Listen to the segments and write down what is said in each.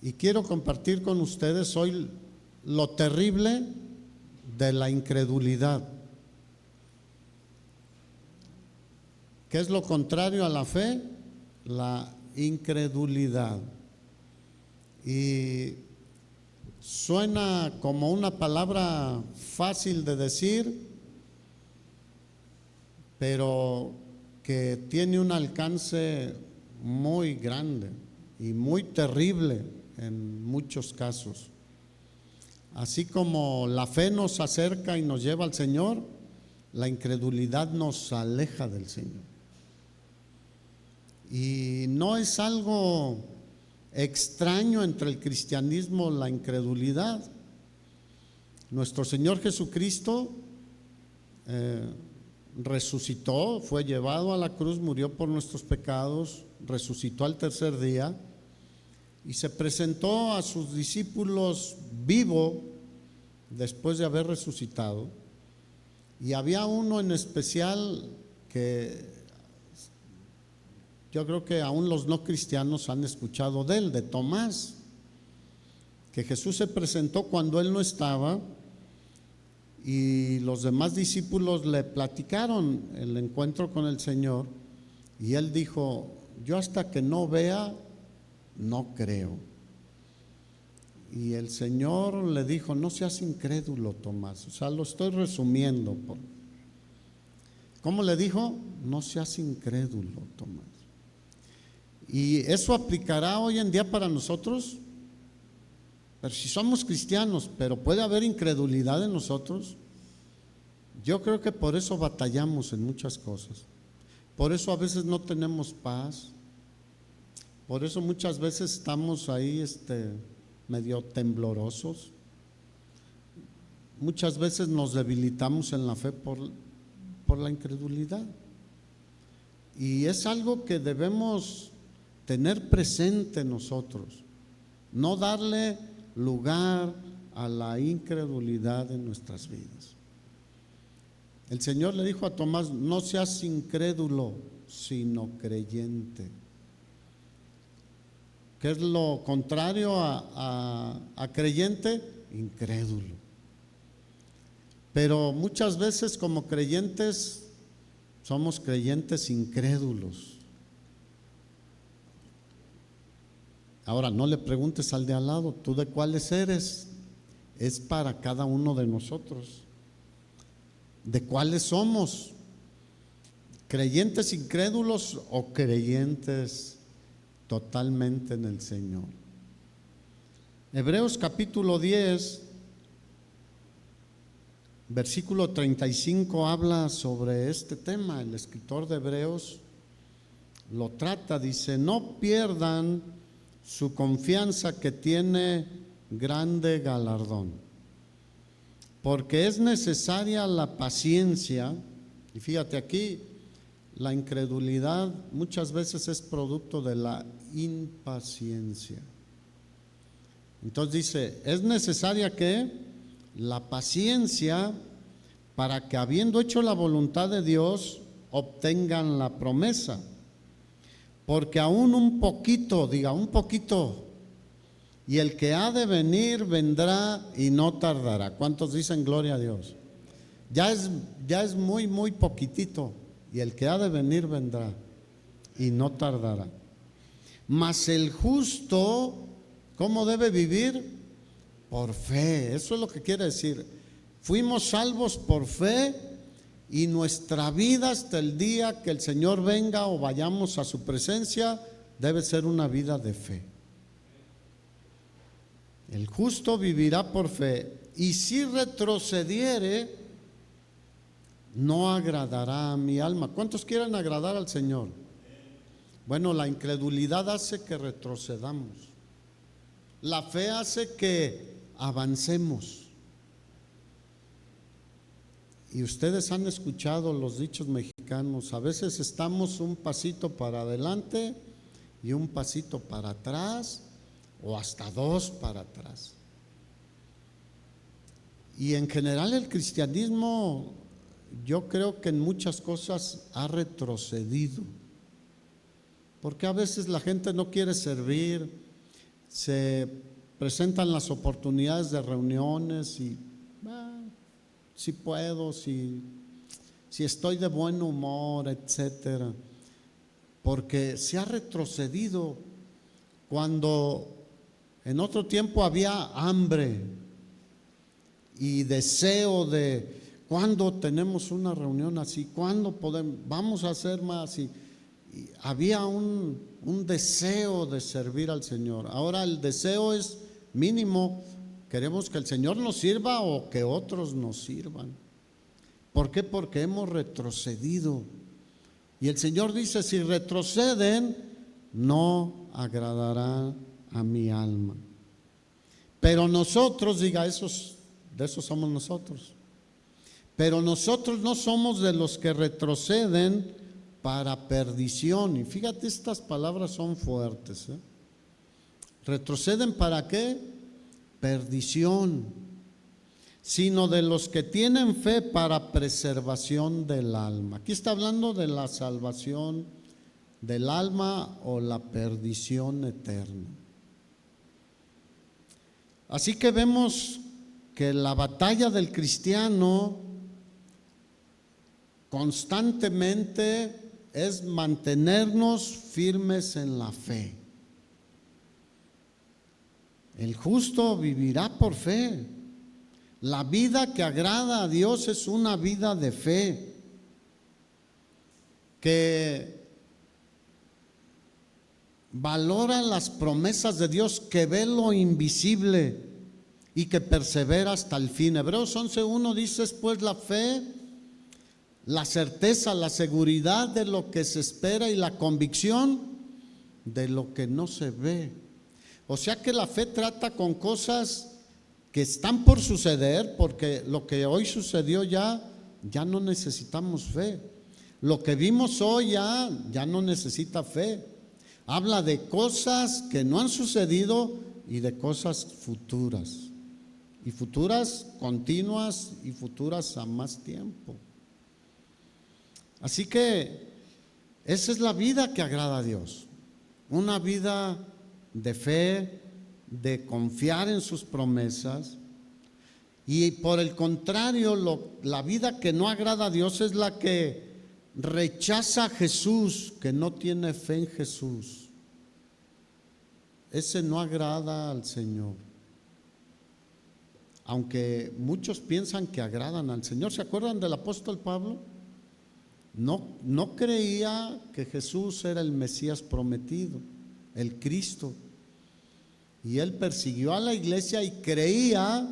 Y quiero compartir con ustedes hoy lo terrible de la incredulidad. ¿Qué es lo contrario a la fe? La incredulidad. Y suena como una palabra fácil de decir, pero que tiene un alcance muy grande y muy terrible en muchos casos. Así como la fe nos acerca y nos lleva al Señor, la incredulidad nos aleja del Señor. Y no es algo extraño entre el cristianismo, la incredulidad. Nuestro Señor Jesucristo resucitó, fue llevado a la cruz, murió por nuestros pecados, resucitó al tercer día y se presentó a sus discípulos vivo después de haber resucitado. Y había uno en especial que yo creo que aún los no cristianos han escuchado de él, de Tomás, que Jesús se presentó cuando él no estaba y los demás discípulos le platicaron el encuentro con el Señor y él dijo: yo hasta que no vea, no creo. Y el Señor le dijo: no seas incrédulo, Tomás. O sea, lo estoy resumiendo. ¿Cómo le dijo? No seas incrédulo, Tomás. Y eso aplicará hoy en día para nosotros. Pero si somos cristianos, pero puede haber incredulidad en nosotros. Yo creo que por eso batallamos en muchas cosas. Por eso a veces no tenemos paz. Por eso muchas veces estamos ahí medio temblorosos. Muchas veces nos debilitamos en la fe por la incredulidad. Y es algo que debemos tener presente nosotros, no darle lugar a la incredulidad en nuestras vidas. El Señor le dijo a Tomás: no seas incrédulo, sino creyente. ¿Qué es lo contrario a creyente? Incrédulo. Pero muchas veces como creyentes somos creyentes incrédulos. Ahora, no le preguntes al de al lado: ¿tú de cuáles eres? Es para cada uno de nosotros. ¿De cuáles somos? ¿Creyentes incrédulos o creyentes totalmente en el Señor? Hebreos capítulo 10, versículo 35 habla sobre este tema. El escritor de Hebreos lo trata, dice: no pierdan su confianza, que tiene grande galardón, porque es necesaria la paciencia. Y fíjate aquí, la incredulidad muchas veces es producto de la impaciencia. Entonces dice: es necesaria que la paciencia, para que habiendo hecho la voluntad de Dios, obtengan la promesa. Porque aún un poquito, diga un poquito, y el que ha de venir vendrá y no tardará. ¿Cuántos dicen gloria a Dios? Ya es muy, muy poquitito, y el que ha de venir vendrá y no tardará. Mas el justo, ¿cómo debe vivir? Por fe. Eso es lo que quiere decir. Fuimos salvos por fe, y nuestra vida hasta el día que el Señor venga o vayamos a su presencia debe ser una vida de fe. El justo vivirá por fe, y si retrocediere, no agradará a mi alma. ¿Cuántos quieren agradar al Señor? Bueno, la incredulidad hace que retrocedamos. La fe hace que avancemos. Y ustedes han escuchado los dichos mexicanos: a veces estamos un pasito para adelante y un pasito para atrás, o hasta dos para atrás. Y en general el cristianismo, yo creo que en muchas cosas ha retrocedido. Porque a veces la gente no quiere servir, se presentan las oportunidades de reuniones y si puedo, si estoy de buen humor, etcétera. Porque se ha retrocedido cuando en otro tiempo había hambre y deseo de ¿cuándo tenemos una reunión así? ¿Cuándo podemos? Vamos a hacer más. Y había un deseo de servir al Señor. Ahora el deseo es mínimo. Queremos que el Señor nos sirva o que otros nos sirvan. ¿Por qué? Porque hemos retrocedido. Y el Señor dice, si retroceden, no agradará a mi alma. Pero nosotros, diga, de esos somos nosotros. Pero nosotros no somos de los que retroceden para perdición. Y fíjate, estas palabras son fuertes. ¿Retroceden para qué? Perdición. Sino de los que tienen fe para preservación del alma. Aquí está hablando de la salvación del alma o la perdición eterna. Así que vemos que la batalla del cristiano constantemente es mantenernos firmes en la fe. El justo vivirá por fe. La vida que agrada a Dios es una vida de fe, que valora las promesas de Dios, que ve lo invisible y que persevera hasta el fin. Hebreos 11:1 dice, pues la fe, la certeza, la seguridad de lo que se espera y la convicción de lo que no se ve. O sea que la fe trata con cosas que están por suceder, porque lo que hoy sucedió ya no necesitamos fe. Lo que vimos hoy ya no necesita fe. Habla de cosas que no han sucedido y de cosas futuras. Y futuras continuas y futuras a más tiempo. Así que esa es la vida que agrada a Dios. Una vida de fe, de confiar en sus promesas. Y por el contrario, la vida que no agrada a Dios es la que rechaza a Jesús, que no tiene fe en Jesús. Ese no agrada al Señor. Aunque muchos piensan que agradan al Señor. ¿Se acuerdan del apóstol Pablo? No creía que Jesús era el Mesías prometido, el Cristo. Y él persiguió a la iglesia y creía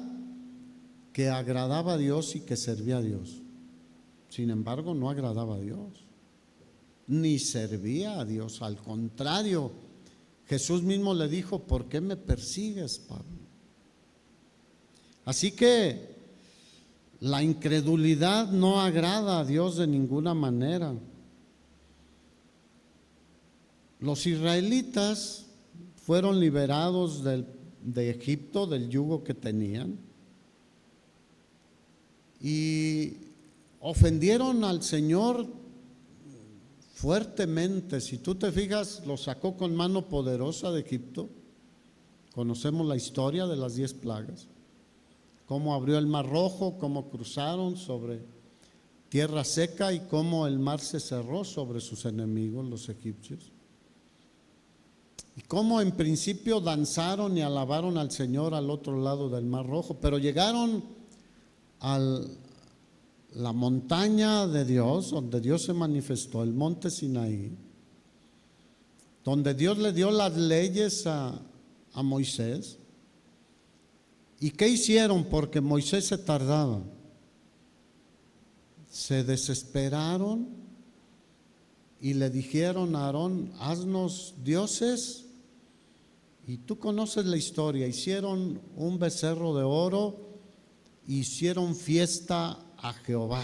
que agradaba a Dios y que servía a Dios. Sin embargo, no agradaba a Dios, ni servía a Dios. Al contrario, Jesús mismo le dijo, ¿por qué me persigues, Pablo? Así que la incredulidad no agrada a Dios de ninguna manera. Los israelitas fueron liberados de Egipto, del yugo que tenían, y ofendieron al Señor fuertemente. Si tú te fijas, los sacó con mano poderosa de Egipto. Conocemos la historia de las 10 plagas, cómo abrió el mar rojo, cómo cruzaron sobre tierra seca y cómo el mar se cerró sobre sus enemigos, los egipcios. Y cómo en principio danzaron y alabaron al Señor al otro lado del Mar Rojo, pero llegaron a la montaña de Dios, donde Dios se manifestó, el monte Sinaí, donde Dios le dio las leyes a Moisés. ¿Y qué hicieron? Porque Moisés se tardaba. Se desesperaron y le dijeron a Aarón, haznos dioses. Y tú conoces la historia, hicieron un becerro de oro, hicieron fiesta a Jehová,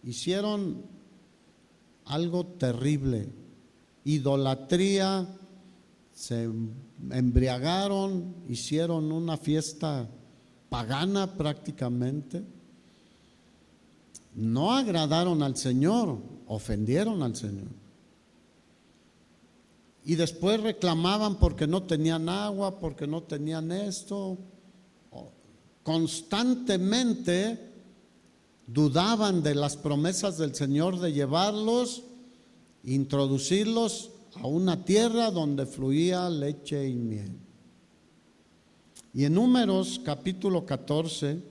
hicieron algo terrible, idolatría, se embriagaron, hicieron una fiesta pagana prácticamente, no agradaron al Señor, ofendieron al Señor. y después reclamaban porque no tenían agua, porque no tenían esto. Constantemente dudaban de las promesas del Señor de llevarlos, introducirlos a una tierra donde fluía leche y miel. Y en Números capítulo 14,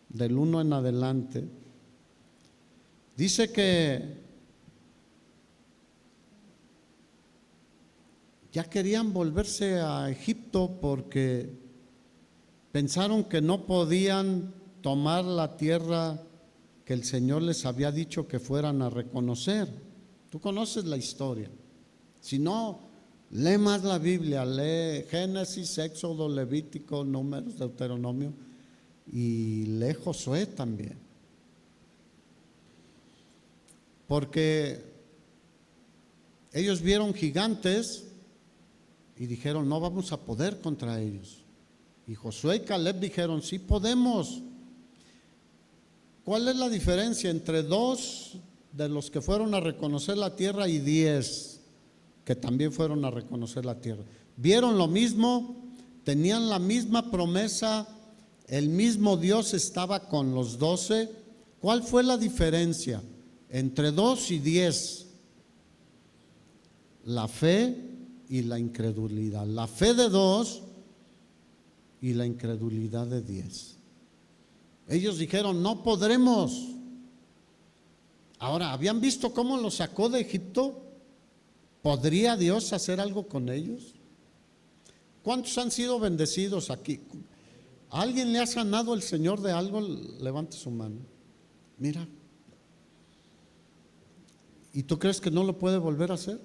del 1 en adelante, dice que ya querían volverse a Egipto porque pensaron que no podían tomar la tierra que el Señor les había dicho que fueran a reconocer. Tú conoces la historia. Si no, lee más la Biblia, lee Génesis, Éxodo, Levítico, Números, Deuteronomio y lee Josué también. Porque ellos vieron gigantes y dijeron, no vamos a poder contra ellos. Y Josué y Caleb dijeron, sí podemos. ¿Cuál es la diferencia entre 2 de los que fueron a reconocer la tierra y 10 que también fueron a reconocer la tierra? Vieron lo mismo, tenían la misma promesa, el mismo Dios estaba con los 12. ¿Cuál fue la diferencia entre 2 y 10? La fe y la incredulidad. La fe de 2 y la incredulidad de 10. Ellos dijeron, no podremos. Ahora, ¿habían visto cómo los sacó de Egipto? ¿Podría Dios hacer algo con ellos? ¿Cuántos han sido bendecidos aquí? ¿A alguien le ha sanado el Señor de algo? Levante su mano. Mira. ¿Y tú crees que no lo puede volver a hacer?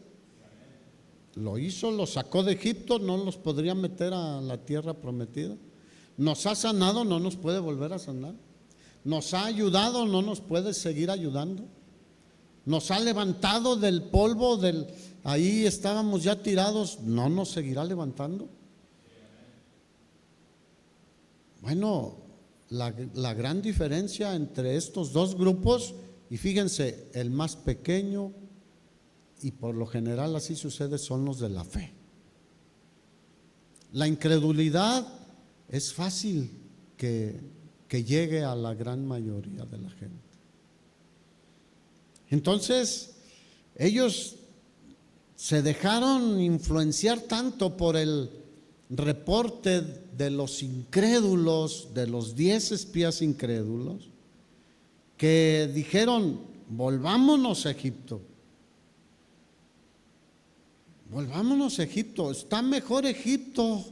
Lo hizo, los sacó de Egipto, no los podría meter a la tierra prometida. Nos ha sanado, no nos puede volver a sanar. Nos ha ayudado, no nos puede seguir ayudando. Nos ha levantado del polvo, ahí estábamos ya tirados, no nos seguirá levantando. Bueno, la gran diferencia entre estos 2 grupos, y fíjense, el más pequeño, y por lo general así sucede, son los de la fe. La incredulidad es fácil que llegue a la gran mayoría de la gente. Entonces, ellos se dejaron influenciar tanto por el reporte de los incrédulos, de los 10 espías incrédulos, que dijeron, volvámonos a Egipto. Volvámonos a Egipto, está mejor Egipto.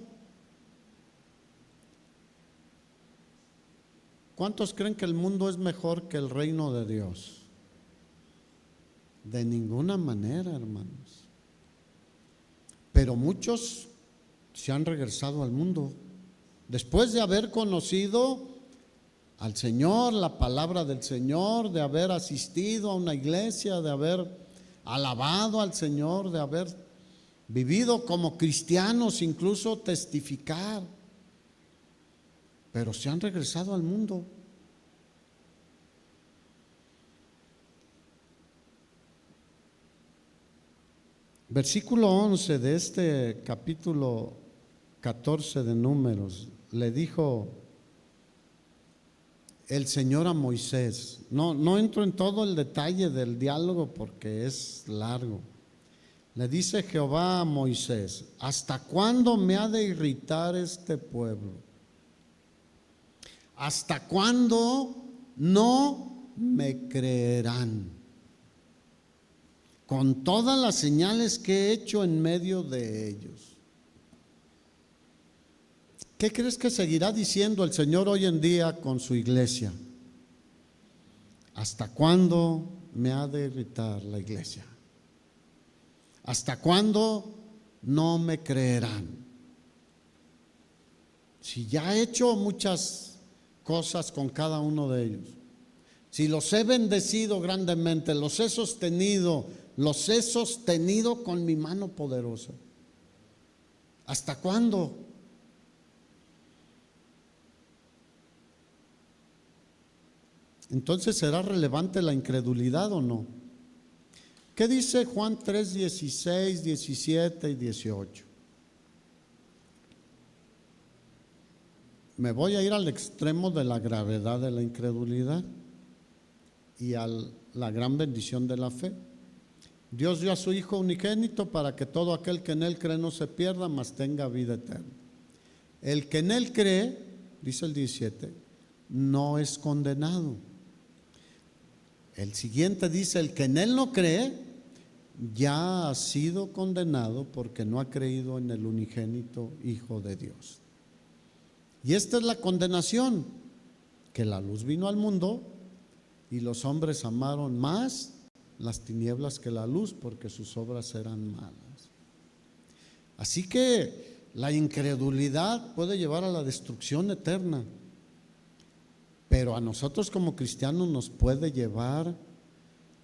¿Cuántos creen que el mundo es mejor que el reino de Dios? De ninguna manera, hermanos. Pero muchos se han regresado al mundo después de haber conocido al Señor, la palabra del Señor, de haber asistido a una iglesia, de haber alabado al Señor, de haber vivido como cristianos, incluso testificar, pero se han regresado al mundo. Versículo 11 de este capítulo 14 de Números, le dijo el Señor a Moisés. No entro en todo el detalle del diálogo porque es largo. Le dice Jehová a Moisés, ¿hasta cuándo me ha de irritar este pueblo? ¿Hasta cuándo no me creerán con todas las señales que he hecho en medio de ellos? ¿Qué crees que seguirá diciendo el Señor hoy en día con su iglesia? ¿Hasta cuándo me ha de irritar la iglesia? ¿Hasta cuándo no me creerán? Si ya he hecho muchas cosas con cada uno de ellos, si los he bendecido grandemente, los he sostenido con mi mano poderosa, ¿hasta cuándo? Entonces, ¿será relevante la incredulidad o no? ¿Qué dice Juan 3, 16, 17 y 18? Me voy a ir al extremo de la gravedad de la incredulidad y a la gran bendición de la fe. Dios dio a su Hijo unigénito para que todo aquel que en Él cree no se pierda, mas tenga vida eterna. El que en Él cree, dice el 17, no es condenado. El siguiente dice, el que en Él no cree, ya ha sido condenado porque no ha creído en el unigénito Hijo de Dios. Y esta es la condenación, que la luz vino al mundo y los hombres amaron más las tinieblas que la luz porque sus obras eran malas. Así que la incredulidad puede llevar a la destrucción eterna, pero a nosotros como cristianos nos puede llevar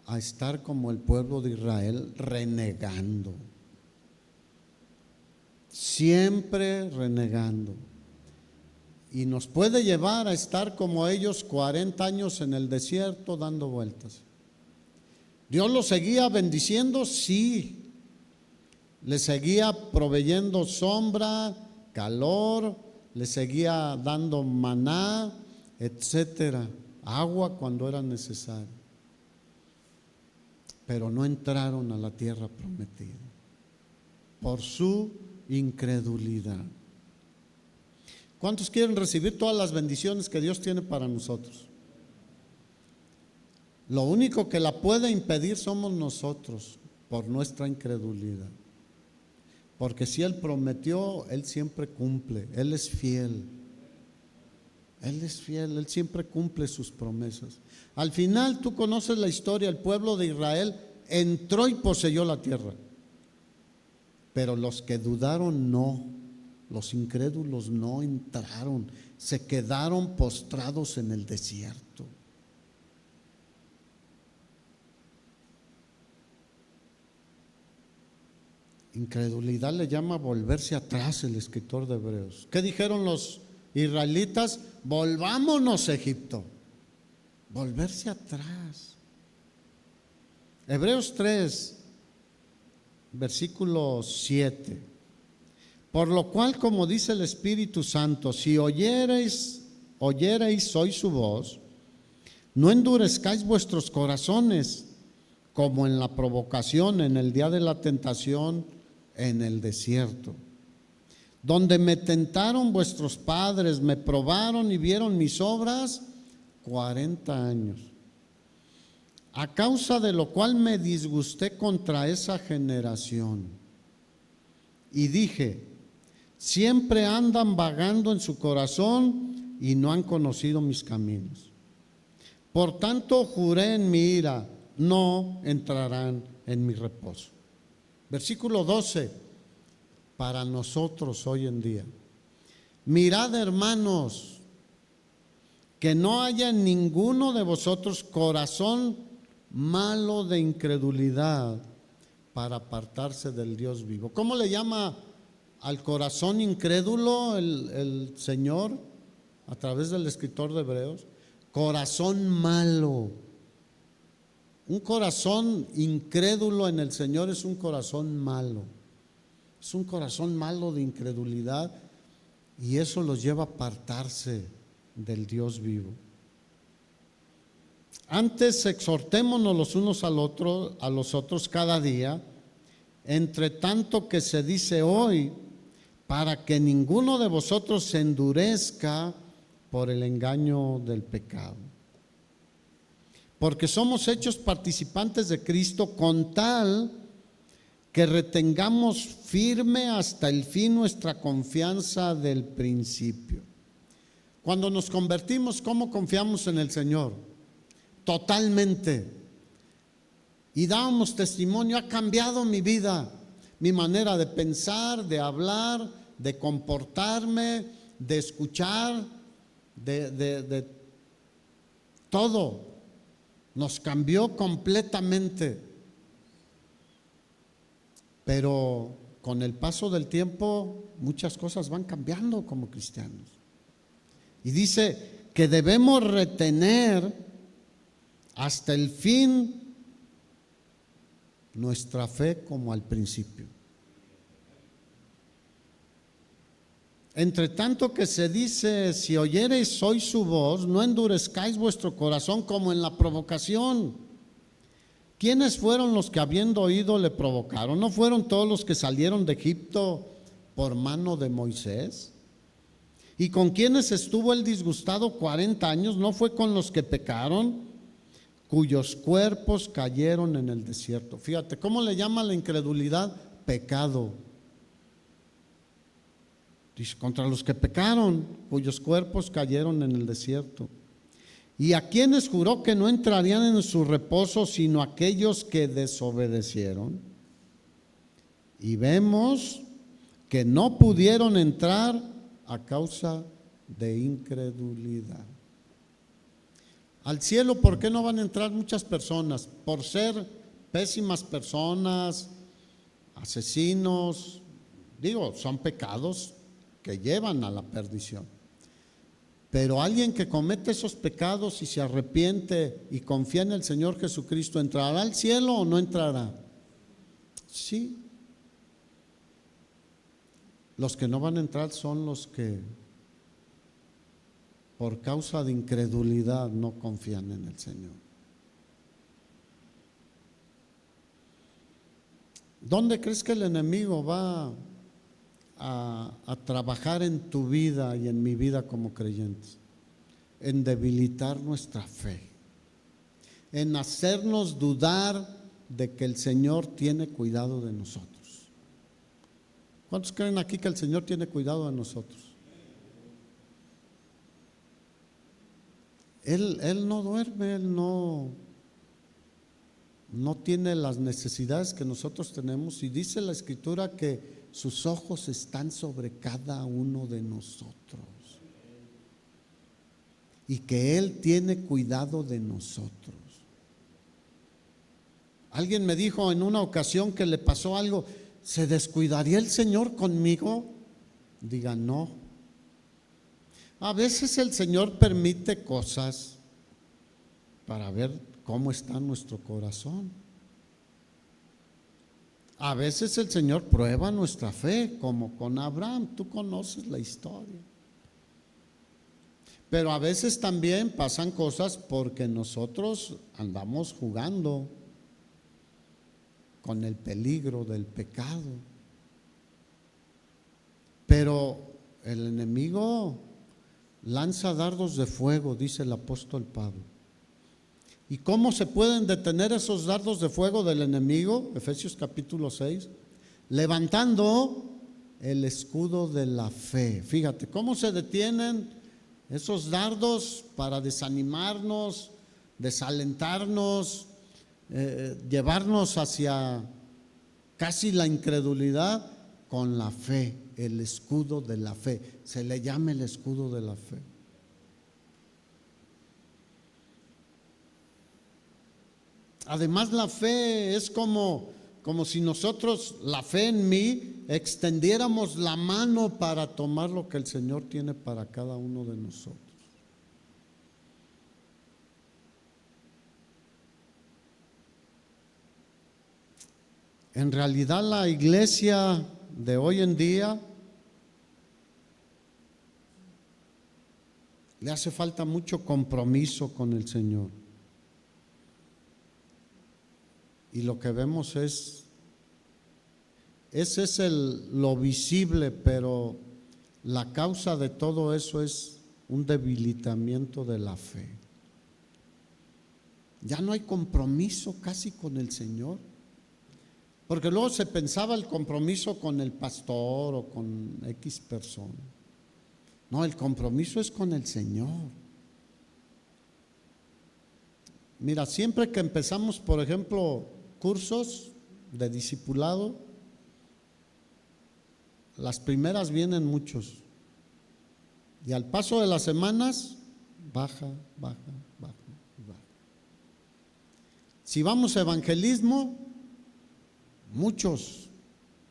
a estar como el pueblo de Israel, renegando, siempre renegando. Y nos puede llevar a estar como ellos 40 años en el desierto dando vueltas. ¿Dios los seguía bendiciendo? Sí. Les seguía proveyendo sombra, calor, les seguía dando maná, etcétera, agua cuando era necesario. Pero no entraron a la tierra prometida por su incredulidad. ¿Cuántos quieren recibir todas las bendiciones que Dios tiene para nosotros? Lo único que la puede impedir somos nosotros por nuestra incredulidad. Porque si Él prometió, Él siempre cumple. Él es fiel. Él es fiel, Él siempre cumple sus promesas. Al final tú conoces la historia, el pueblo de Israel entró y poseyó la tierra. Pero los que dudaron no, los incrédulos no entraron, se quedaron postrados en el desierto. Incredulidad le llama volverse atrás el escritor de Hebreos. ¿Qué dijeron los israelitas? Volvámonos a Egipto. Volverse atrás. Hebreos 3, versículo 7. Por lo cual, como dice el Espíritu Santo, si oyereis hoy su voz, no endurezcáis vuestros corazones, como en la provocación, en el día de la tentación, en el desierto, donde me tentaron vuestros padres, me probaron y vieron mis obras 40 años. A causa de lo cual me disgusté contra esa generación y dije, siempre andan vagando en su corazón y no han conocido mis caminos. Por tanto juré en mi ira, no entrarán en mi reposo. Versículo 12, para nosotros hoy en día. Mirad, hermanos, que no haya en ninguno de vosotros corazón malo de incredulidad para apartarse del Dios vivo. ¿Cómo le llama al corazón incrédulo el Señor a través del escritor de Hebreos? Corazón malo. Un corazón incrédulo en el Señor es un corazón malo. Es un corazón malo de incredulidad y eso los lleva a apartarse del Dios vivo. Antes exhortémonos los unos a los otros cada día, entre tanto que se dice hoy, para que ninguno de vosotros se endurezca por el engaño del pecado. Porque somos hechos participantes de Cristo con tal que retengamos firme hasta el fin nuestra confianza del principio. Cuando nos convertimos, ¿cómo confiamos en el Señor? Totalmente. Y damos testimonio, ha cambiado mi vida, mi manera de pensar, de hablar, de comportarme, de escuchar, de todo. Nos cambió completamente. Pero con el paso del tiempo muchas cosas van cambiando como cristianos. Y dice que debemos retener hasta el fin nuestra fe como al principio. Entre tanto que se dice, si oyereis hoy su voz, no endurezcáis vuestro corazón como en la provocación. ¿Quiénes fueron los que habiendo oído le provocaron? ¿No fueron todos los que salieron de Egipto por mano de Moisés? ¿Y con quienes estuvo él disgustado 40 años? ¿No fue con los que pecaron, cuyos cuerpos cayeron en el desierto? Fíjate, ¿cómo le llama la incredulidad? Pecado. Dice, contra los que pecaron, cuyos cuerpos cayeron en el desierto. ¿Y a quienes juró que no entrarían en su reposo, sino aquellos que desobedecieron? Y vemos que no pudieron entrar a causa de incredulidad. Al cielo, ¿por qué no van a entrar muchas personas? Por ser pésimas personas, asesinos. Digo, son pecados que llevan a la perdición. Pero alguien que comete esos pecados y se arrepiente y confía en el Señor Jesucristo, ¿entrará al cielo o no entrará? Sí. Los que no van a entrar son los que por causa de incredulidad no confían en el Señor. ¿Dónde crees que el enemigo va a trabajar en tu vida y en mi vida como creyentes? En debilitar nuestra fe, en hacernos dudar de que el Señor tiene cuidado de nosotros. ¿Cuántos creen aquí que el Señor tiene cuidado de nosotros? Él no duerme, Él no tiene las necesidades que nosotros tenemos, y dice la Escritura que sus ojos están sobre cada uno de nosotros y que Él tiene cuidado de nosotros. Alguien me dijo en una ocasión que le pasó algo, ¿se descuidaría el Señor conmigo? Diga, no. A veces el Señor permite cosas para ver cómo está nuestro corazón. A veces el Señor prueba nuestra fe, como con Abraham. Tú conoces la historia. Pero a veces también pasan cosas porque nosotros andamos jugando con el peligro del pecado. Pero el enemigo lanza dardos de fuego, dice el apóstol Pablo. ¿Y cómo se pueden detener esos dardos de fuego del enemigo? Efesios capítulo 6, levantando el escudo de la fe. Fíjate, ¿cómo se detienen esos dardos para desanimarnos, desalentarnos, llevarnos hacia casi la incredulidad? Con la fe, el escudo de la fe. Se le llama el escudo de la fe. Además, la fe es como si nosotros, la fe en mí, extendiéramos la mano para tomar lo que el Señor tiene para cada uno de nosotros. En realidad, la iglesia de hoy en día le hace falta mucho compromiso con el Señor. Y lo que vemos es lo visible, pero la causa de todo eso es un debilitamiento de la fe. Ya no hay compromiso casi con el Señor. Porque luego se pensaba el compromiso con el pastor o con X persona. No, el compromiso es con el Señor. Mira, siempre que empezamos, por ejemplo, cursos de discipulado, las primeras vienen muchos. Y al paso de las semanas, baja. Si vamos a evangelismo, muchos,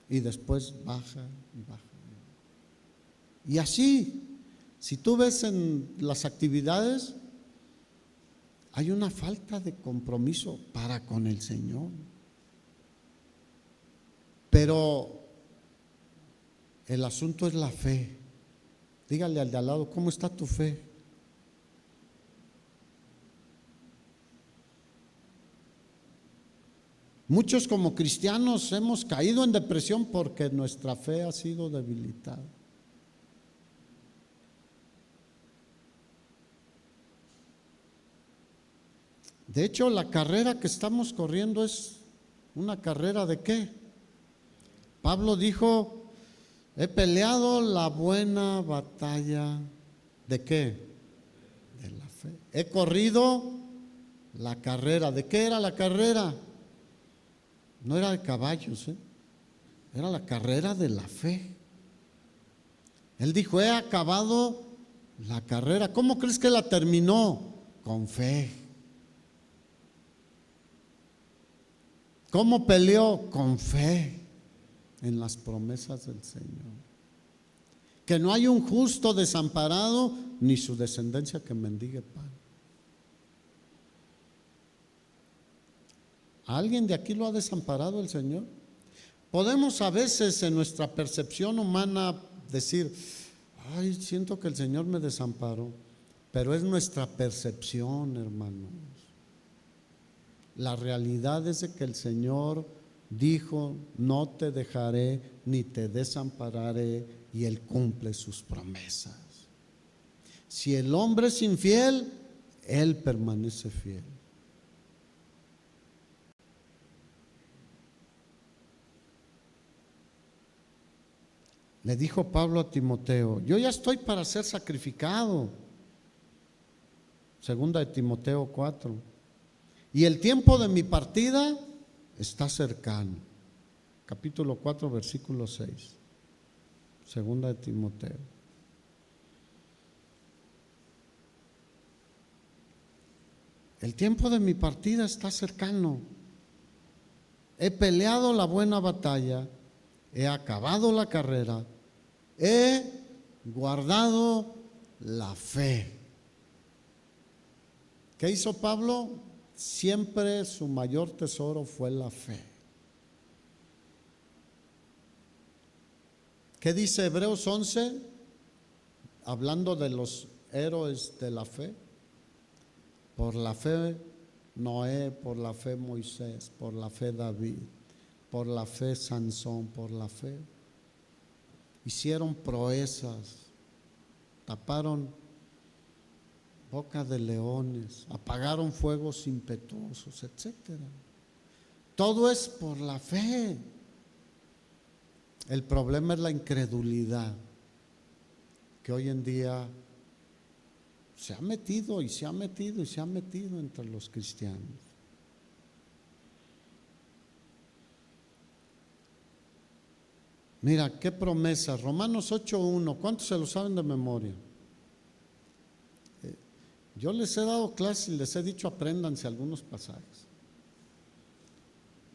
y después baja. Y así, si tú ves en las actividades, hay una falta de compromiso para con el Señor. Pero el asunto es la fe. Dígale al de al lado, ¿cómo está tu fe? Muchos como cristianos hemos caído en depresión porque nuestra fe ha sido debilitada. De hecho, la carrera que estamos corriendo es una carrera ¿de qué? Pablo dijo, he peleado la buena batalla ¿de qué? De la fe. He corrido la carrera. ¿De qué era la carrera? No era de caballos, era la carrera de la fe. Él dijo, he acabado la carrera. ¿Cómo crees que la terminó? Con fe. ¿Cómo peleó? Con fe en las promesas del Señor. Que no hay un justo desamparado, ni su descendencia que mendigue pan. ¿A alguien de aquí lo ha desamparado el Señor? Podemos a veces en nuestra percepción humana decir, ay, siento que el Señor me desamparó, pero es nuestra percepción, hermanos. La realidad es de que el Señor dijo, no te dejaré ni te desampararé, y Él cumple sus promesas. Si el hombre es infiel, Él permanece fiel. Le dijo Pablo a Timoteo, yo ya estoy para ser sacrificado. Segunda de Timoteo 4. Y el tiempo de mi partida está cercano. Capítulo 4, versículo 6. Segunda de Timoteo. El tiempo de mi partida está cercano. He peleado la buena batalla, he acabado la carrera, he guardado la fe. ¿Qué hizo Pablo? Siempre su mayor tesoro fue la fe. ¿Qué dice Hebreos 11? Hablando de los héroes de la fe. Por la fe Noé, por la fe Moisés, por la fe David, por la fe Sansón, por la fe. Hicieron proezas, taparon boca de leones, apagaron fuegos impetuosos, etcétera. Todo es por la fe. El problema es la incredulidad, que hoy en día se ha metido y se ha metido y se ha metido entre los cristianos. Mira, qué promesa. Romanos 8:1. ¿Cuántos se lo saben de memoria? Yo les he dado clases y les he dicho apréndanse algunos pasajes.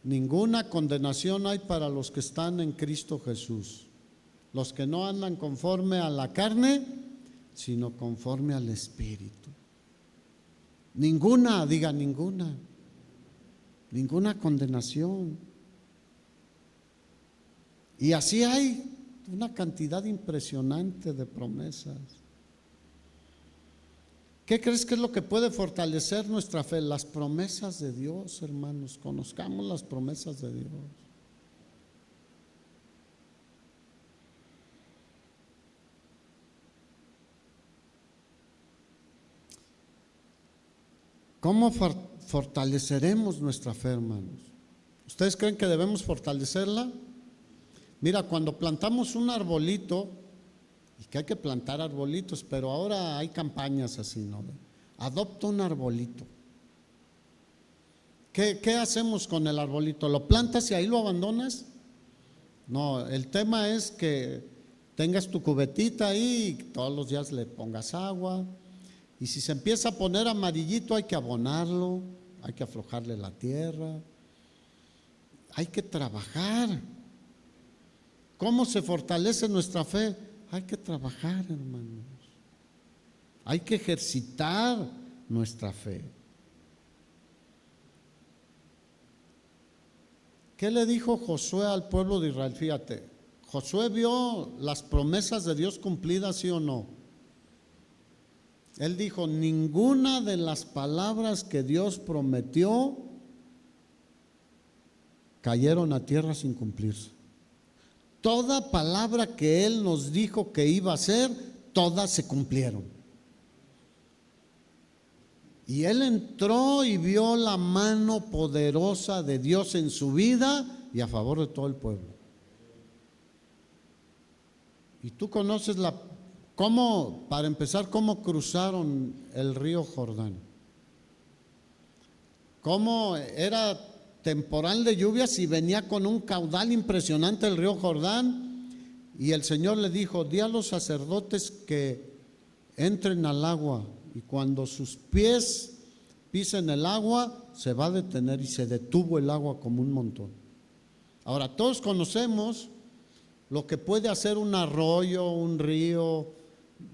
Ninguna condenación hay para los que están en Cristo Jesús, los que no andan conforme a la carne, sino conforme al Espíritu. Ninguna, diga ninguna condenación. Y así hay una cantidad impresionante de promesas. ¿Qué crees que es lo que puede fortalecer nuestra fe? Las promesas de Dios, hermanos. Conozcamos las promesas de Dios. ¿Cómo fortaleceremos nuestra fe, hermanos? ¿Ustedes creen que debemos fortalecerla? Mira, cuando plantamos un arbolito, y que hay que plantar arbolitos, pero ahora hay campañas así, ¿no? Adopta un arbolito. ¿Qué hacemos con el arbolito? ¿Lo plantas y ahí lo abandonas? No, el tema es que tengas tu cubetita ahí y todos los días le pongas agua. Y si se empieza a poner amarillito, hay que abonarlo, hay que aflojarle la tierra, hay que trabajar. ¿Cómo se fortalece nuestra fe? Hay que trabajar, hermanos. Hay que ejercitar nuestra fe. ¿Qué le dijo Josué al pueblo de Israel? Fíjate, Josué vio las promesas de Dios cumplidas, ¿sí o no? Él dijo, ninguna de las palabras que Dios prometió cayeron a tierra sin cumplirse. Toda palabra que Él nos dijo que iba a hacer, todas se cumplieron. Y él entró y vio la mano poderosa de Dios en su vida y a favor de todo el pueblo. Y tú conoces para empezar, cómo cruzaron el río Jordán. Cómo era temporal de lluvias y venía con un caudal impresionante el río Jordán. Y el Señor le dijo, di a los sacerdotes que entren al agua. Y cuando sus pies pisen el agua, se va a detener, y se detuvo el agua como un montón. Ahora, todos conocemos lo que puede hacer un arroyo, un río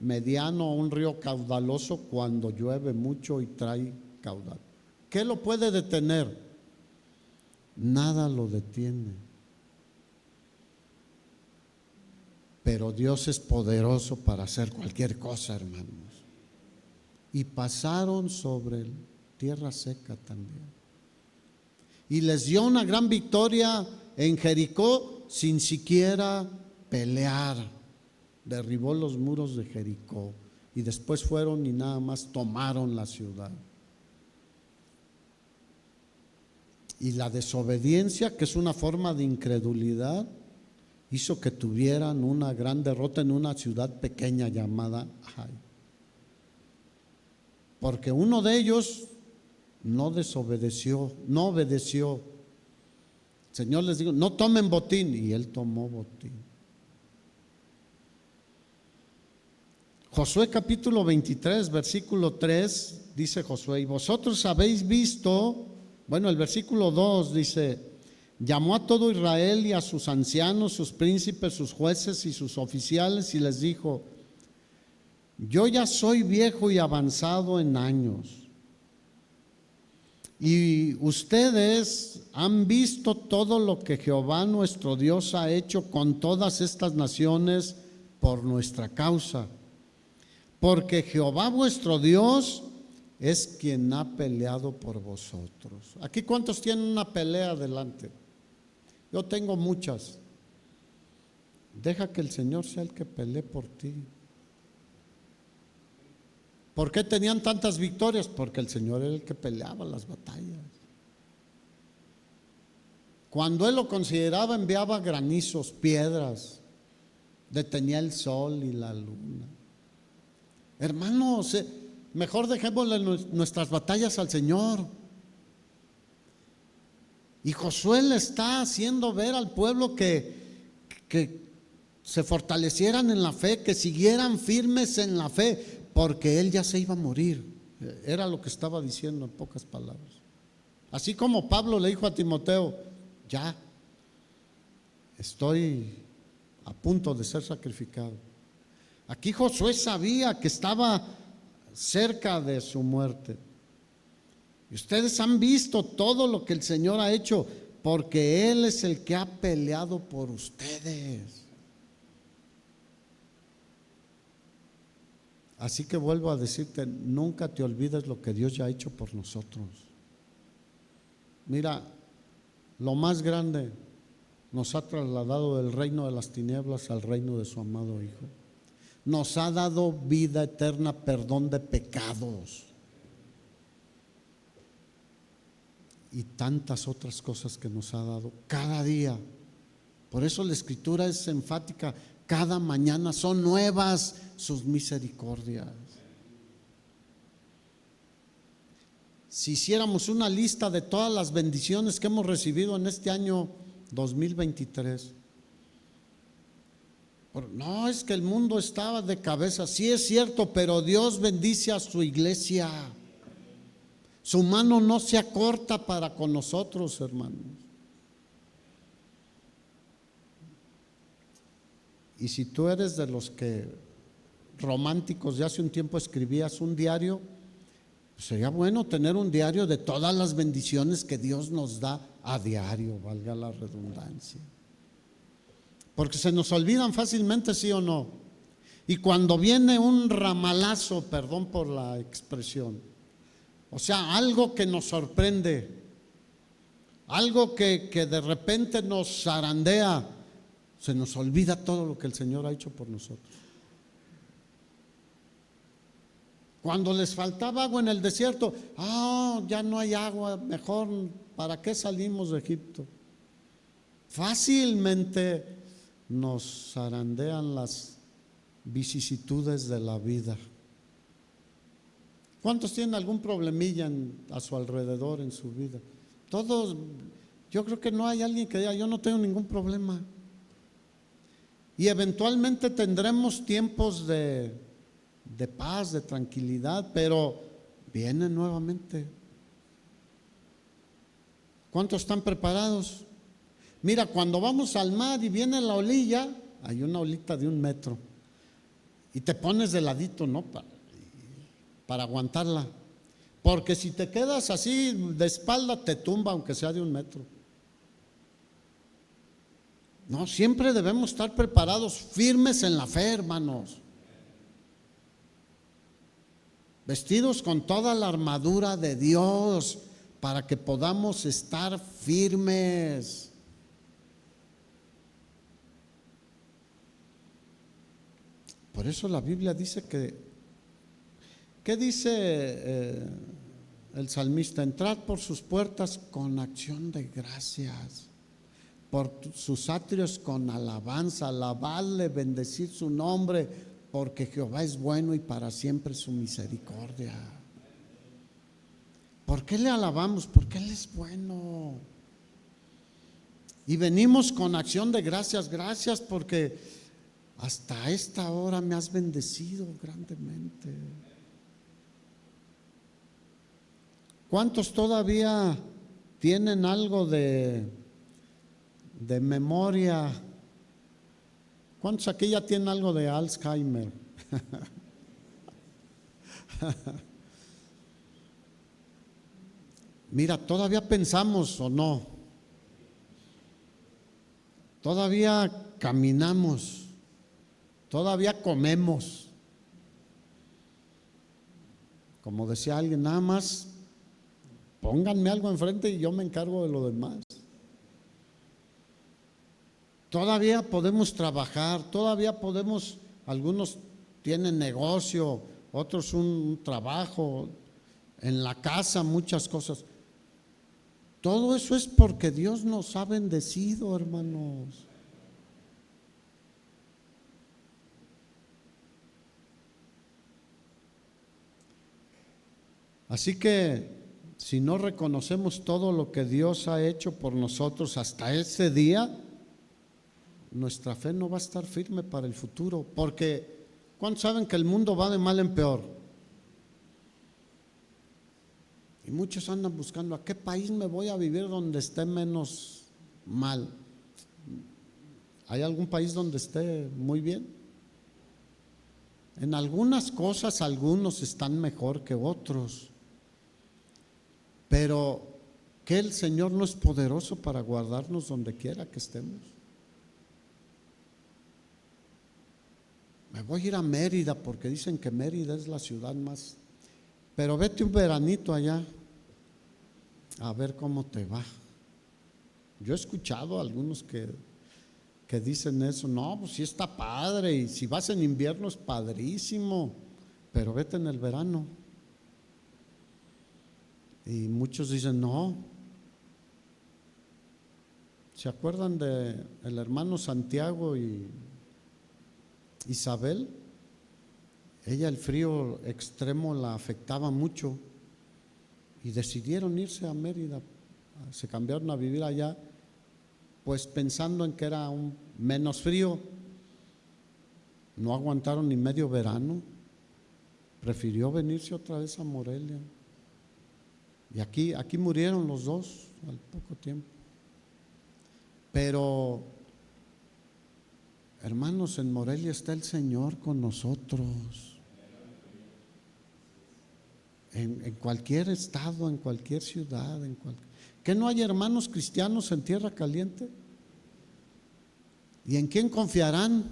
mediano, un río caudaloso cuando llueve mucho y trae caudal. ¿Qué lo puede detener? Nada lo detiene. Pero Dios es poderoso para hacer cualquier cosa, hermanos. Y pasaron sobre tierra seca también. Y les dio una gran victoria en Jericó sin siquiera pelear. Derribó los muros de Jericó y después fueron y nada más tomaron la ciudad. Y la desobediencia, que es una forma de incredulidad, hizo que tuvieran una gran derrota en una ciudad pequeña llamada Ai. Porque uno de ellos no desobedeció, no obedeció. El Señor les dijo, no tomen botín, y él tomó botín. Josué capítulo 23, versículo 3, dice Josué, y vosotros habéis visto, bueno, el versículo 2 dice, llamó a todo Israel y a sus ancianos, sus príncipes, sus jueces y sus oficiales, y les dijo, yo ya soy viejo y avanzado en años, y ustedes han visto todo lo que Jehová nuestro Dios ha hecho con todas estas naciones por nuestra causa. Porque Jehová vuestro Dios es quien ha peleado por vosotros. Aquí, ¿cuántos tienen una pelea adelante? Yo tengo muchas. Deja que el Señor sea el que pelee por ti. ¿Por qué tenían tantas victorias? Porque el Señor era el que peleaba las batallas. Cuando Él lo consideraba, enviaba granizos, piedras, detenía el sol y la luna. Hermanos, mejor dejémosle nuestras batallas al Señor. Y Josué le está haciendo ver al pueblo que se fortalecieran en la fe, que siguieran firmes en la fe, porque él ya se iba a morir. Era lo que estaba diciendo en pocas palabras. Así como Pablo le dijo a Timoteo, ya estoy a punto de ser sacrificado. Aquí Josué sabía que estaba cerca de su muerte. Y ustedes han visto todo lo que el Señor ha hecho, porque Él es el que ha peleado por ustedes. Así que vuelvo a decirte, nunca te olvides lo que Dios ya ha hecho por nosotros. Mira, lo más grande, nos ha trasladado del reino de las tinieblas al reino de su amado Hijo. Nos ha dado vida eterna, perdón de pecados y tantas otras cosas que nos ha dado cada día. Por eso la Escritura es enfática, cada mañana son nuevas sus misericordias. Si hiciéramos una lista de todas las bendiciones que hemos recibido en este año 2023, no, es que el mundo estaba de cabeza. Sí es cierto, pero Dios bendice a su iglesia. Su mano no se acorta para con nosotros, hermanos. Y si tú eres de los que románticos de hace un tiempo escribías un diario, pues sería bueno tener un diario de todas las bendiciones que Dios nos da a diario, valga la redundancia. Porque se nos olvidan fácilmente, sí o no. Y cuando viene un ramalazo, perdón por la expresión, o sea, algo que nos sorprende, algo que de repente nos zarandea, se nos olvida todo lo que el Señor ha hecho por nosotros. Cuando les faltaba agua en el desierto, ya no hay agua, mejor, ¿para qué salimos de Egipto? Fácilmente nos zarandean las vicisitudes de la vida. ¿Cuántos tienen algún problemilla a su alrededor en su vida? Todos, yo creo que no hay alguien que diga, yo no tengo ningún problema. Y eventualmente tendremos tiempos de paz, de tranquilidad, pero viene nuevamente. ¿Cuántos están preparados? Mira, cuando vamos al mar y viene la olilla, hay una olita de 1 metro y te pones de ladito, ¿no? Para aguantarla, porque si te quedas así de espalda te tumba, aunque sea de 1 metro. No, siempre debemos estar preparados, firmes en la fe, hermanos, vestidos con toda la armadura de Dios para que podamos estar firmes. Por eso la Biblia dice ¿qué dice el salmista? Entrad por sus puertas con acción de gracias, por sus atrios con alabanza, alabadle, bendecir su nombre, porque Jehová es bueno y para siempre su misericordia. ¿Por qué le alabamos? Porque Él es bueno. Y venimos con acción de gracias, gracias porque hasta esta hora me has bendecido grandemente. ¿Cuántos todavía tienen algo de memoria? ¿Cuántos aquí ya tienen algo de Alzheimer? Mira, todavía pensamos o no, todavía caminamos, todavía comemos. Como decía alguien, nada más pónganme algo enfrente y yo me encargo de lo demás. Todavía podemos trabajar, todavía podemos, algunos tienen negocio, otros un trabajo, en la casa muchas cosas. Todo eso es porque Dios nos ha bendecido, hermanos. Así que si no reconocemos todo lo que Dios ha hecho por nosotros hasta ese día, nuestra fe no va a estar firme para el futuro, porque ¿cuántos saben que el mundo va de mal en peor? Y muchos andan buscando a qué país me voy a vivir donde esté menos mal. ¿Hay algún país donde esté muy bien? En algunas cosas algunos están mejor que otros, pero ¿que el Señor no es poderoso para guardarnos donde quiera que estemos? Me voy a ir a Mérida porque dicen que Mérida es la ciudad más, pero vete un veranito allá a ver cómo te va. Yo he escuchado a algunos que dicen eso. No, pues sí está padre, y si vas en invierno es padrísimo, pero vete en el verano. Y muchos dicen no. ¿Se acuerdan de el hermano Santiago y Isabel? Ella, el frío extremo la afectaba mucho y decidieron irse a Mérida. Se cambiaron a vivir allá, pues pensando en que era un menos frío. No aguantaron ni medio verano, prefirió venirse otra vez a Morelia. Y aquí murieron los dos al poco tiempo. Pero, hermanos, en Morelia está el Señor con nosotros. En cualquier estado, en cualquier ciudad, ¿Qué no hay hermanos cristianos en tierra caliente? ¿Y en quién confiarán?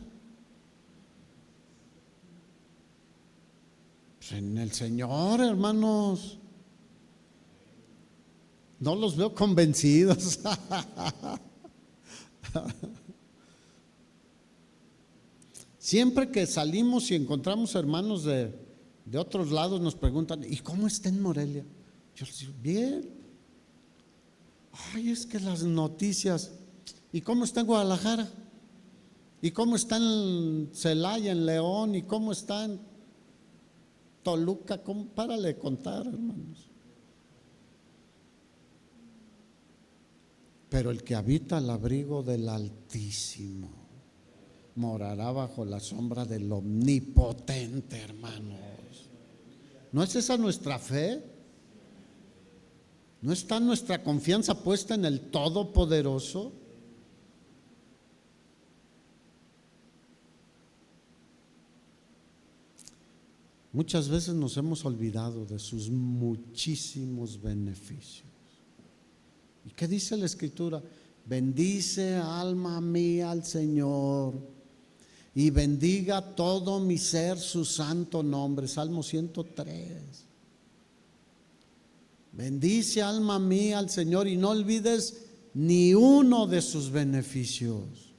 Pues en el Señor, hermanos. No los veo convencidos. Siempre que salimos y encontramos hermanos de otros lados nos preguntan, ¿y cómo está en Morelia? Yo les digo, bien. Ay, es que las noticias. ¿Y cómo está en Guadalajara? ¿Y cómo está en Celaya, en León? ¿Y cómo está en Toluca? Párale de contar, hermanos. Pero el que habita al abrigo del Altísimo morará bajo la sombra del Omnipotente, hermanos. ¿No es esa nuestra fe? ¿No está nuestra confianza puesta en el Todopoderoso? Muchas veces nos hemos olvidado de sus muchísimos beneficios. ¿Y qué dice la Escritura? Bendice, alma mía, al Señor, y bendiga todo mi ser su santo nombre. Salmo 103. Bendice, alma mía, al Señor, y no olvides ni uno de sus beneficios.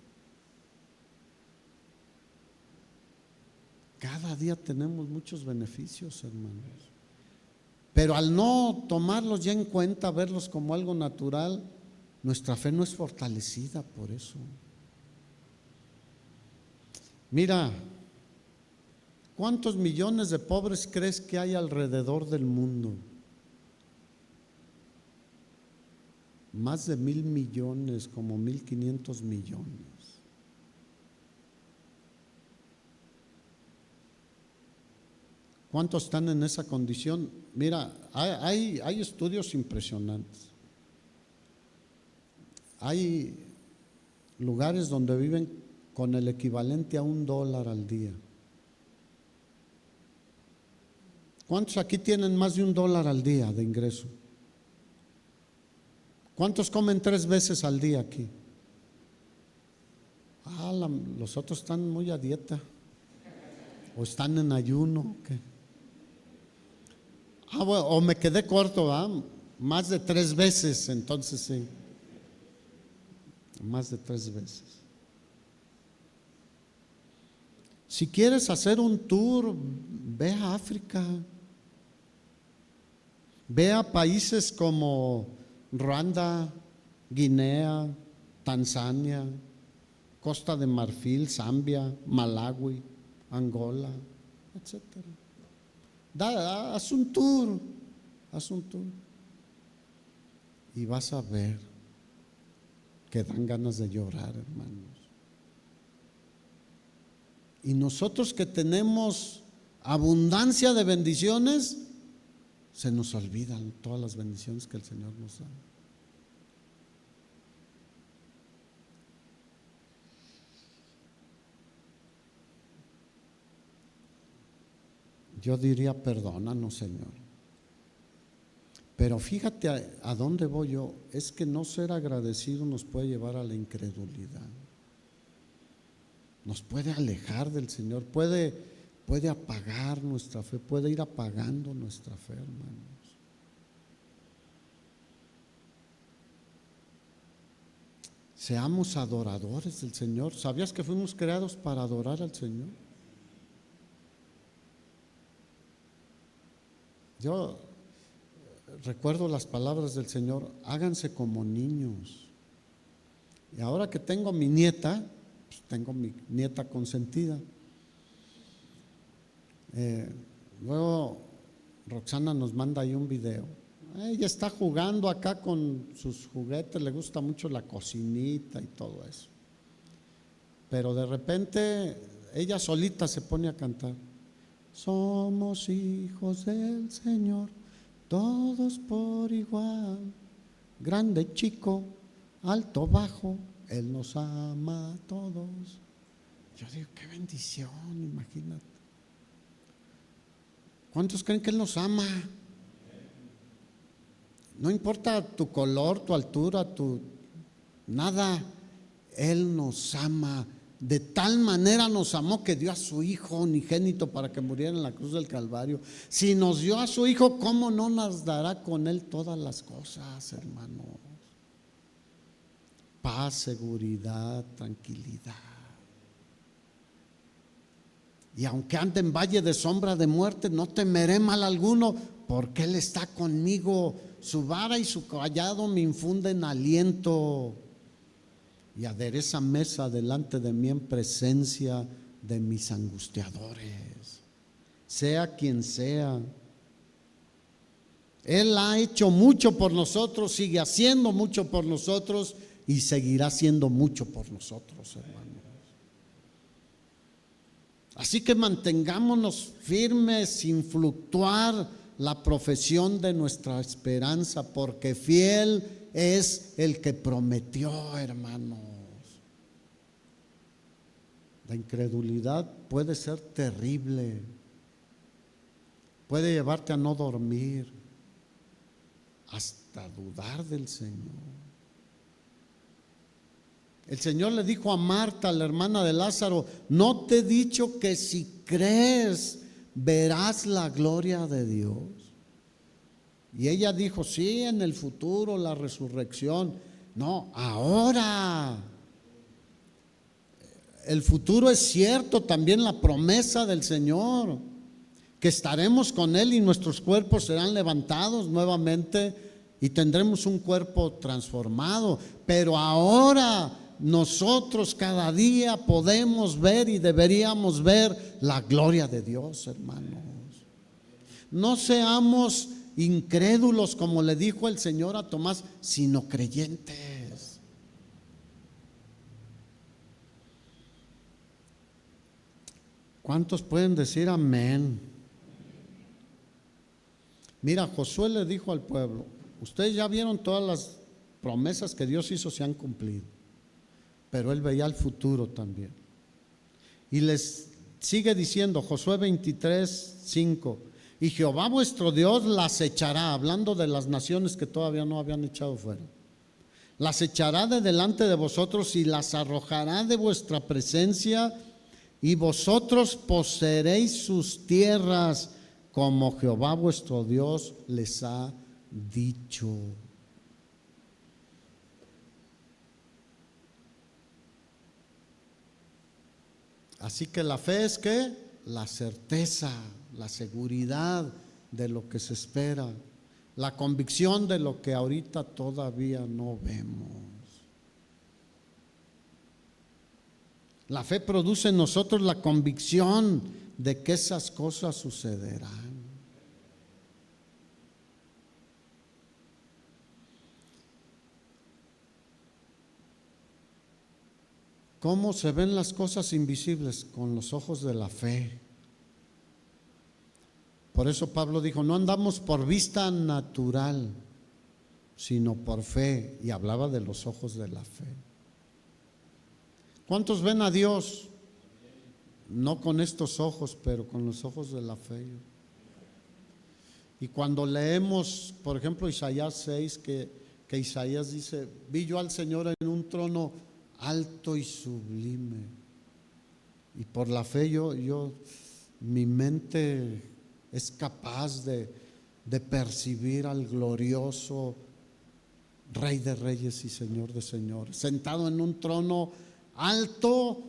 Cada día tenemos muchos beneficios, hermanos. Pero al no tomarlos ya en cuenta, verlos como algo natural, nuestra fe no es fortalecida por eso. Mira, ¿cuántos millones de pobres crees que hay alrededor del mundo? Más de 1,000 millones, como 1,500 millones. ¿Cuántos están en esa condición? Mira, hay estudios impresionantes. Hay lugares donde viven con el equivalente a $1 al día. ¿Cuántos aquí tienen más de $1 al día de ingreso? ¿Cuántos comen 3 veces al día aquí? Los otros están muy a dieta. ¿O están en ayuno? ¿Qué? Bueno, o me quedé corto, ¿verdad? Más de 3 veces, entonces sí. Más de 3 veces. Si quieres hacer un tour, ve a África. Ve a países como Ruanda, Guinea, Tanzania, Costa de Marfil, Zambia, Malawi, Angola, etcétera. Haz un tour, y vas a ver que dan ganas de llorar, hermanos. Y nosotros que tenemos abundancia de bendiciones, se nos olvidan todas las bendiciones que el Señor nos da. Yo diría, perdónanos, Señor. Pero fíjate a dónde voy yo. Es que no ser agradecido nos puede llevar a la incredulidad. Nos puede alejar del Señor, puede apagar nuestra fe, puede ir apagando nuestra fe, hermanos. Seamos adoradores del Señor. ¿Sabías que fuimos creados para adorar al Señor? Yo recuerdo las palabras del Señor: háganse como niños. Y ahora que tengo mi nieta, pues tengo mi nieta consentida. Luego Roxana nos manda ahí un video. Ella está jugando acá con sus juguetes, le gusta mucho la cocinita y todo eso. Pero de repente ella solita se pone a cantar: somos hijos del Señor, todos por igual, grande, chico, alto, bajo, Él nos ama a todos. Yo digo, qué bendición, imagínate. ¿Cuántos creen que Él nos ama? No importa tu color, tu altura, nada. Él nos ama. De tal manera nos amó que dio a su Hijo unigénito para que muriera en la cruz del Calvario. Si nos dio a su Hijo, ¿cómo no nos dará con Él todas las cosas, hermanos? Paz, seguridad, tranquilidad. Y aunque ande en valle de sombra de muerte, no temeré mal alguno, porque Él está conmigo. Su vara y su callado me infunden aliento. Y adereza mesa delante de mí en presencia de mis angustiadores. Sea quien sea. Él ha hecho mucho por nosotros, sigue haciendo mucho por nosotros y seguirá haciendo mucho por nosotros, hermanos. Así que mantengámonos firmes sin fluctuar la profesión de nuestra esperanza, porque fiel es el que prometió, hermanos. La incredulidad puede ser terrible, puede llevarte a no dormir, hasta dudar del Señor. El Señor le dijo a Marta, la hermana de Lázaro: no te he dicho que si crees verás la gloria de Dios. Y ella dijo: sí, en el futuro, la resurrección. No, ahora. El futuro es cierto, también la promesa del Señor, que estaremos con Él y nuestros cuerpos serán levantados nuevamente y tendremos un cuerpo transformado. Pero ahora nosotros cada día podemos ver y deberíamos ver la gloria de Dios, hermanos. No seamos incrédulos, como le dijo el Señor a Tomás, sino creyentes. ¿Cuántos pueden decir amén? Mira, Josué le dijo al pueblo: ustedes ya vieron todas las promesas que Dios hizo, se han cumplido. Pero él veía el futuro también. Y les sigue diciendo, Josué 23:5: y Jehová vuestro Dios las echará, hablando de las naciones que todavía no habían echado fuera. Las echará de delante de vosotros y las arrojará de vuestra presencia, y vosotros poseeréis sus tierras, como Jehová vuestro Dios les ha dicho. Así que la fe es ¿qué? La certeza, la seguridad de lo que se espera, la convicción de lo que ahorita todavía no vemos. La fe produce en nosotros la convicción de que esas cosas sucederán. ¿Cómo se ven las cosas invisibles? Con los ojos de la fe. Por eso Pablo dijo: no andamos por vista natural, sino por fe. Y hablaba de los ojos de la fe. ¿Cuántos ven a Dios? No con estos ojos, pero con los ojos de la fe. Y cuando leemos, por ejemplo, Isaías 6, que Isaías dice: vi yo al Señor en un trono alto y sublime. Y por la fe mi mente es capaz de percibir al glorioso Rey de Reyes y Señor de Señores, sentado en un trono alto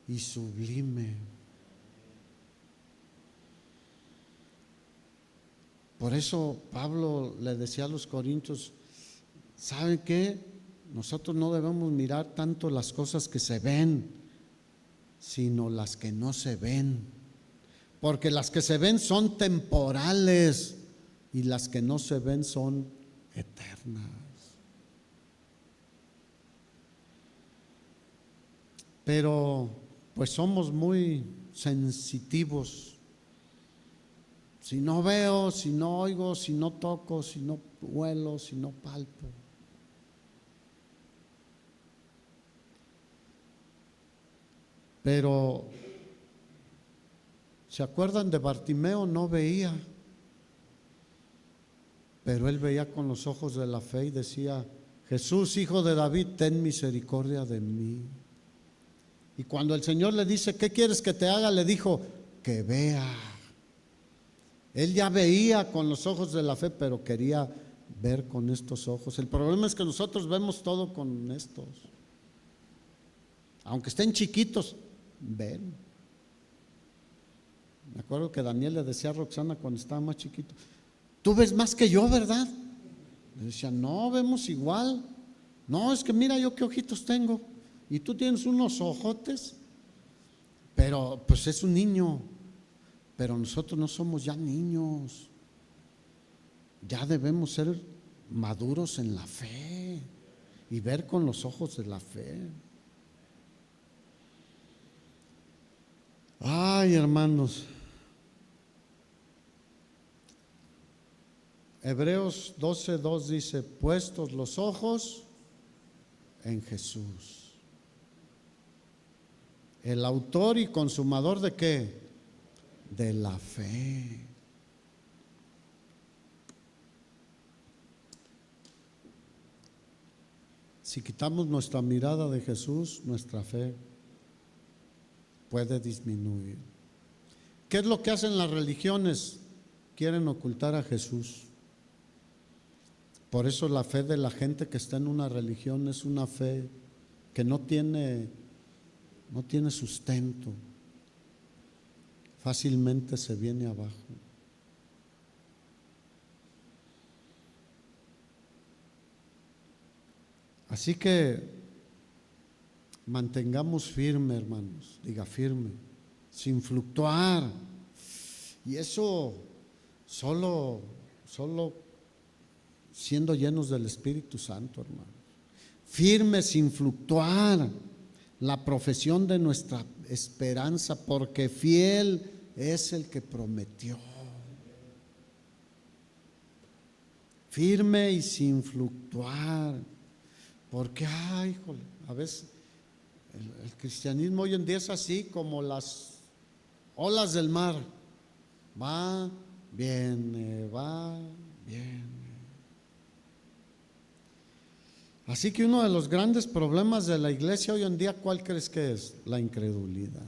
y sublime. Por eso Pablo le decía a los corintios: ¿saben qué? Nosotros no debemos mirar tanto las cosas que se ven, sino las que no se ven, porque las que se ven son temporales y las que no se ven son eternas. Pero pues somos muy sensitivos. Si no veo, si no oigo, si no toco, si no huelo, si no palpo. Pero ¿se acuerdan de Bartimeo? No veía. pero él veía con los ojos de la fe y decía: Jesús, hijo de David, ten misericordia de mí. Y cuando el Señor le dice: ¿qué quieres que te haga?, le dijo: que vea. Él ya veía con los ojos de la fe, pero quería ver con estos ojos. El problema es que nosotros vemos todo con estos. Aunque estén chiquitos, ven. Me acuerdo que Daniel le decía a Roxana cuando estaba más chiquito: tú ves más que yo, ¿verdad? Le decía: no, vemos igual. No, es que mira yo qué ojitos tengo y tú tienes unos ojotes. Pero pues es un niño. Pero nosotros no somos ya niños. Ya debemos ser maduros en la fe y ver con los ojos de la fe. Ay, hermanos, Hebreos 12:2 dice: puestos los ojos en Jesús, el autor y consumador ¿de qué? De la fe. Si quitamos nuestra mirada de Jesús, nuestra fe puede disminuir. ¿Qué es lo que hacen las religiones? Quieren ocultar a Jesús. Por eso la fe de la gente que está en una religión es una fe que no tiene sustento. Fácilmente se viene abajo. Así que mantengamos firme, hermanos, diga firme, sin fluctuar. Y eso solo siendo llenos del Espíritu Santo, hermanos. Firme, sin fluctuar, la profesión de nuestra esperanza, porque fiel es el que prometió. Firme y sin fluctuar. Porque, híjole, a veces el cristianismo hoy en día es así como las olas del mar. Va, viene, va, viene. Así que uno de los grandes problemas de la iglesia hoy en día, ¿cuál crees que es? La incredulidad.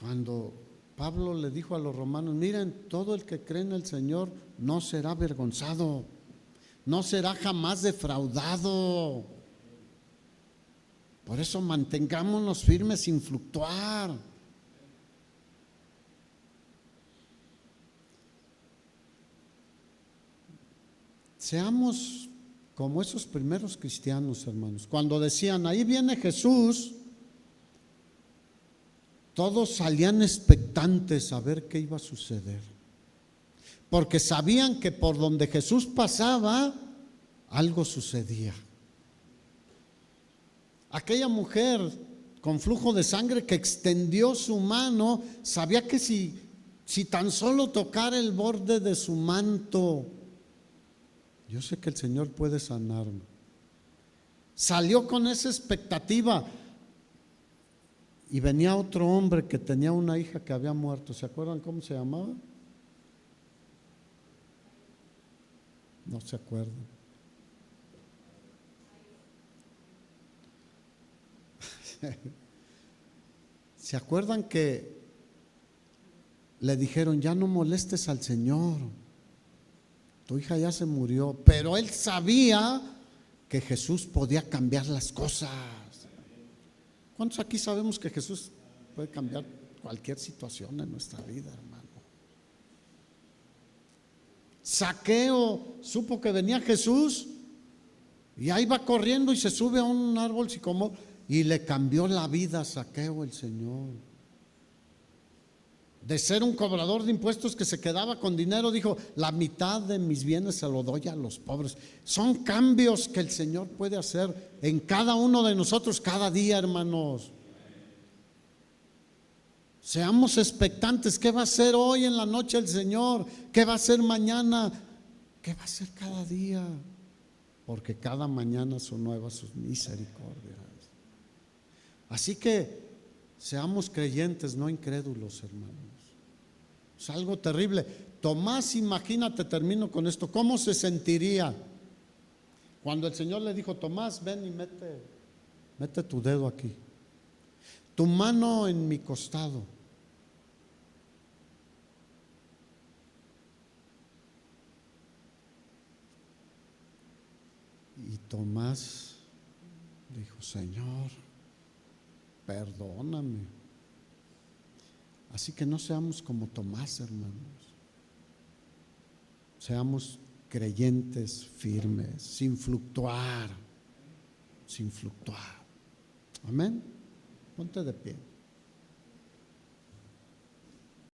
Cuando Pablo le dijo a los romanos: miren, todo el que cree en el Señor no será avergonzado, no será jamás defraudado. Por eso mantengámonos firmes sin fluctuar. Seamos como esos primeros cristianos, hermanos. Cuando decían: ahí viene Jesús, todos salían expectantes a ver qué iba a suceder, porque sabían que por donde Jesús pasaba, algo sucedía. Aquella mujer con flujo de sangre que extendió su mano, sabía que si tan solo tocara el borde de su manto, yo sé que el Señor puede sanarme. Salió con esa expectativa. Y venía otro hombre que tenía una hija que había muerto. ¿Se acuerdan cómo se llamaba? No se acuerdan. ¿Se acuerdan que le dijeron: ya no molestes al Señor, tu hija ya se murió? Pero él sabía que Jesús podía cambiar las cosas. ¿Cuántos aquí sabemos que Jesús puede cambiar cualquier situación en nuestra vida, hermano? Zaqueo supo que venía Jesús y ahí va corriendo y se sube a un árbol sicómoro y le cambió la vida a Zaqueo el Señor. De ser un cobrador de impuestos que se quedaba con dinero, dijo: la mitad de mis bienes se lo doy a los pobres. Son cambios que el Señor puede hacer en cada uno de nosotros cada día, hermanos. Seamos expectantes. ¿Qué va a hacer hoy en la noche el Señor? ¿Qué va a hacer mañana? ¿Qué va a hacer cada día? Porque cada mañana son nuevas sus misericordias. Así que seamos creyentes, no incrédulos, hermanos. Es algo terrible. Tomás, imagínate, termino con esto, ¿cómo se sentiría cuando el Señor le dijo: Tomás, ven y mete tu dedo aquí, tu mano en mi costado? Y Tomás dijo: Señor, perdóname. Así que no seamos como Tomás, hermanos. Seamos creyentes firmes, sin fluctuar, sin fluctuar. Amén. Ponte de pie.